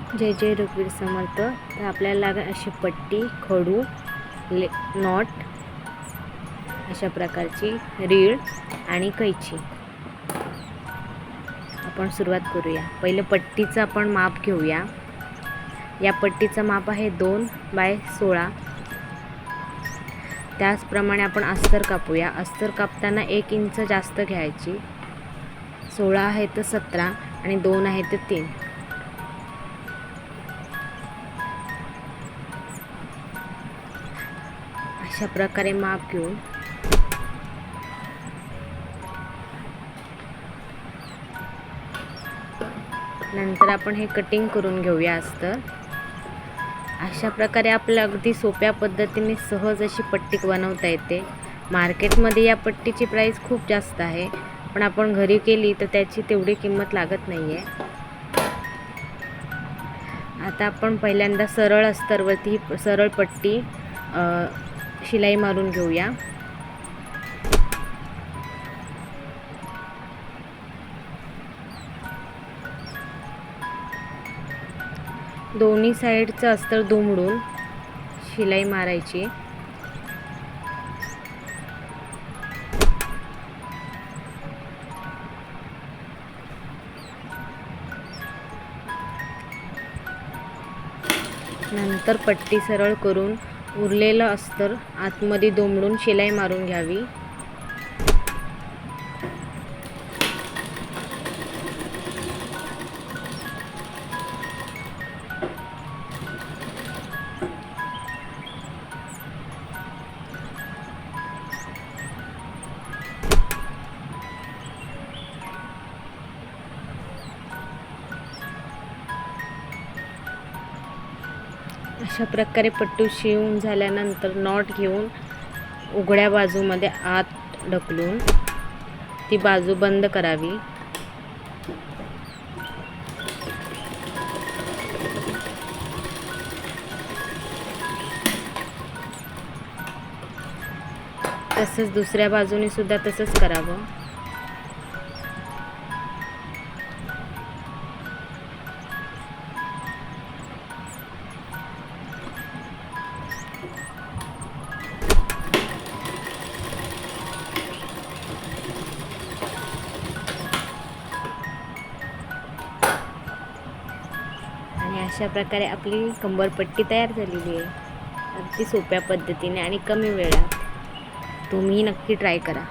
जय जय रघुवीर समर्थ। तर आपल्याला लागेल अशी पट्टी, खडू, नॉट, अशा प्रकारची रीळ आणि कैची। आपण सुरुवात करूया। पहिले पट्टीचं आपण माप घेऊया। या पट्टीचं माप आहे 2 बाय 16। त्याचप्रमाणे आपण अस्तर कापूया। अस्तर कापताना 1 इंच जास्त घ्यायची। 16 आहे तर 17 आणि 2 आहे तर 3। अशा प्रकारे माप घेऊन नंतर आपण हे कटिंग करून घेऊया अस्तर। अशा प्रकारे आपल्याला अगदी सोप्या पद्धतीने सहज अशी पट्टी बनवता येते। मार्केटमध्ये या पट्टीची प्राइस खूप जास्त आहे, पण आपण घरी केली तर त्याची तेवढी किंमत लागत नाही आहे। आता आपण पहिल्यांदा सरळ अस्तरवरती सरळ पट्टी शिलाई मारून घेऊया। दोन्ही साईडचं अस्तर दुमडून शिलाई मारायची। नंतर पट्टी सरळ करून उरलेलं अस्तर आतमध्ये दुमडून शिलाई मारून घ्यावी। अशा प्रकारे पट्टी शिवून झाल्यानंतर नॉट घेऊन उघड्या बाजूमध्ये आत ढकलून ती बाजू बंद करावी। तसंच दुसऱ्या बाजूने सुद्धा तसंच करावं। आणि अशा प्रकारे आपली कंबरपट्टी तयार झालेली आहे, अगदी सोप्या पद्धतीने आणि कमी वेळात। तुम्ही नक्की ट्राय करा।